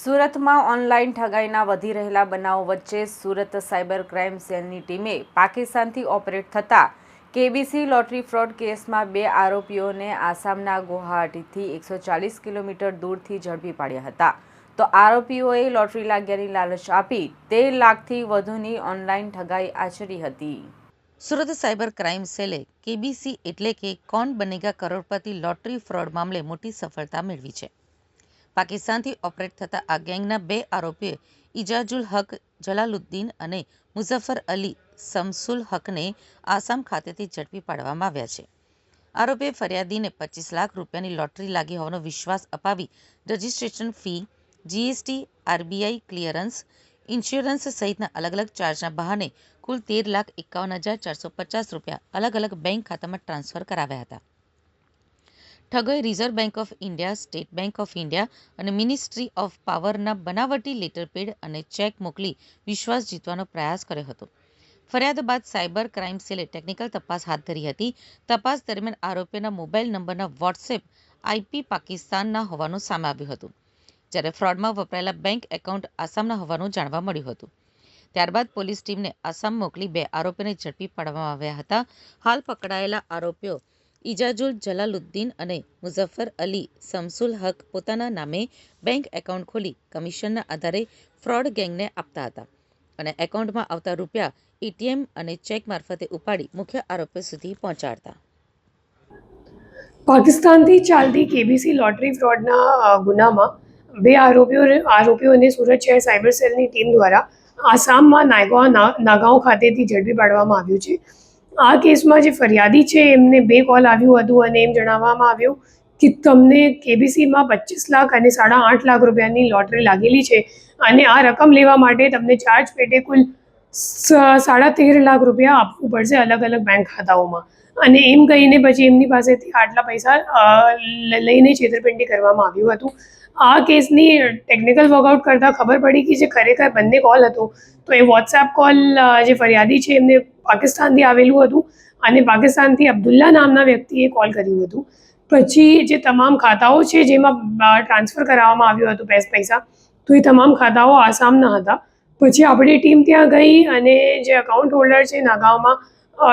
સુરતમાં ઓનલાઈન ઠગાઈના વધી રહેલા બનાવો વચ્ચે સુરત સાયબર ક્રાઇમ સેલની ટીમે પાકિસ્તાનથી ઓપરેટ થતા કેબીસી લોટરી ફ્રોડ કેસમાં 2 આરોપીઓને આસામના ગુવાહાટીથી 140 કિલોમીટર દૂરથી ઝડપી પાડ્યા હતા. તો આરોપીઓએ લોટરી લાગ્યાની લાલચ આપી 13 લાખથી વધુની ઓનલાઈન ઠગાઈ આચરી હતી. સુરત સાયબર ક્રાઇમ સેલે કેબીસી એટલે કે કોણ બનેગા કરોડપતિ લોટરી ફ્રોડ મામલે મોટી સફળતા મેળવી છે. પાકિસ્તાનથી ઓપરેટ થતા આ ગેંગના 2 આરોપીઓ ઇજાજુલ હક જલાલુદ્દીન અને મુઝફ્ફર અલી શમસુલ હકને આસામ ખાતેથી ઝડપી પાડવામાં આવ્યા છે. આરોપીએ ફરિયાદીને 25 લાખ રૂપિયાની લોટરી લાગી હોવાનો વિશ્વાસ અપાવી registration fee, GST, RBI clearance, insurance સહિતના અલગ અલગ ચાર્જના બહાને કુલ 13,51,450 રૂપિયા અલગ અલગ બેંક ખાતામાં ટ્રાન્સફર કરાવ્યા હતા. ઠગોએ reserve bank of India, state bank of India અને મિનિસ્ટ્રી ઓફ પાવરના બનાવટી લેટરપેડ અને ચેક મોકલી વિશ્વાસ જીતવાનો પ્રયાસ કર્યો હતો. ફરિયાદ બાદ સાયબર ક્રાઇમ સેલે ટેકનિકલ તપાસ હાથ ધરી હતી. તપાસ દરમિયાન આરોપીઓના મોબાઈલ નંબરના વોટ્સએપ આઈપી પાકિસ્તાનના હોવાનું સામે આવ્યું હતું, જ્યારે ફ્રોડમાં વપરાયેલા બેંક એકાઉન્ટ આસામના હોવાનું જાણવા મળ્યું હતું. ત્યારબાદ પોલીસ ટીમને આસામ મોકલી 2 આરોપીઓને ઝડપી પાડવામાં આવ્યા હતા. હાલ પકડાયેલા આરોપીઓ ઇજાજુલ જલાલુદ્દીન અને મુઝફ્ફર અલી શમસુલ હક પોતાના નામે બેંક એકાઉન્ટ ખોલી કમિશનના આધારે ફ્રોડ ગેંગને આપતા હતા અને એકાઉન્ટમાં આવતા રૂપિયા એટીએમ અને ચેક મારફતે ઉપાડી મુખ્ય આરોપીઓ સુધી પહોંચાડતા. પાકિસ્તાનથી ચાલતી કેબીસી લોટરી ફ્રોડના ગુનામાં 2 આરોપીઓને સુરત શહેર સાયબર સેલની ટીમ દ્વારા આસામમાં નાગાંવ ખાતેથી ઝડપી પાડવામાં આવ્યું છે. આ કેસમાં જે ફરિયાદી છે એમને 2 કોલ આવ્યું હતું અને એમ જણાવવામાં આવ્યું કે તમને કેબીસીમાં 25 લાખ અને 8.5 લાખ રૂપિયાની લોટરી લાગેલી છે અને આ રકમ લેવા માટે તમને ચાર્જ પેટે કુલ 13.5 લાખ રૂપિયા આપવું પડશે અલગ અલગ બેંક ખાતાઓમાં. અને એમ કહીને પછી એમની પાસેથી આટલા પૈસા લઈને છેતરપિંડી કરવામાં આવ્યું હતું. આ કેસની ટેકનિકલ વર્કઆઉટ કરતાં ખબર પડી કે જે ખરેખર બંને કોલ હતો તો એ વોટ્સએપ કોલ જે ફરિયાદી છે એમને પાકિસ્તાનથી આવેલું હતું અને પાકિસ્તાનથી અબ્દુલ્લા નામના વ્યક્તિએ કોલ કર્યું હતું. પછી જે તમામ ખાતાઓ છે જેમાં ટ્રાન્સફર કરાવવામાં આવ્યું હતું પૈસા, તો એ તમામ ખાતાઓ આસામના હતા. પછી આપણી ટીમ ત્યાં ગઈ અને જે અકાઉન્ટ હોલ્ડર છે નાગાંવમાં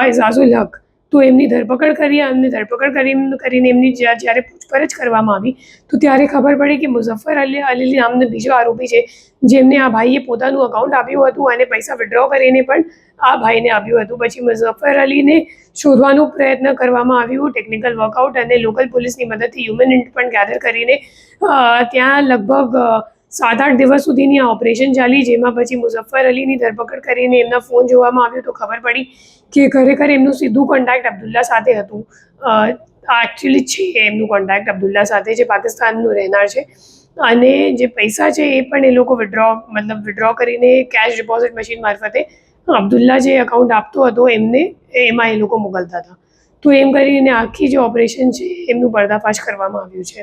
એઝાઝુલ હક, તો એમની ધરપકડ કરી. એમની ધરપકડ કરીને એમની જ્યારે પૂછપરછ કરવામાં આવી તો ત્યારે ખબર પડી કે મુઝફ્ફર અલી નામનો બીજો આરોપી છે જેમને આ ભાઈએ પોતાનું અકાઉન્ટ આપ્યું હતું અને પૈસા વિડ્રો કરીને પણ આ ભાઈને આપ્યું હતું. પછી મુઝફ્ફર અલીને શોધવાનો પ્રયત્ન કરવામાં આવ્યું ટેકનિકલ વર્કઆઉટ અને લોકલ પોલીસની મદદથી હ્યુમન ઇન્ટ પણ ગેધર કરીને ત્યાં લગભગ 7-8 દિવસ સુધીની આ ઓપરેશન ચાલી, જેમાં પછી મુઝફ્ફર અલીની ધરપકડ કરીને એમના ફોન જોવામાં આવ્યો તો ખબર પડી કે ખરેખર એમનું સીધું કોન્ટેક્ટ અબ્દુલ્લા સાથે હતું. એકચ્યુઅલી છે એમનું કોન્ટેક્ટ અબ્દુલ્લા સાથે, જે પાકિસ્તાનનું રહેનાર છે. અને જે પૈસા છે એ પણ એ લોકો વિડ્રો કરીને કેશ ડિપોઝિટ મશીન મારફતે અબ્દુલ્લા જે એકાઉન્ટ આપતો હતો એમાં એ લોકો મોકલતા હતા. તો એમ કરીને આખી જે ઓપરેશન છે એમનું પર્દાફાશ કરવામાં આવ્યું છે.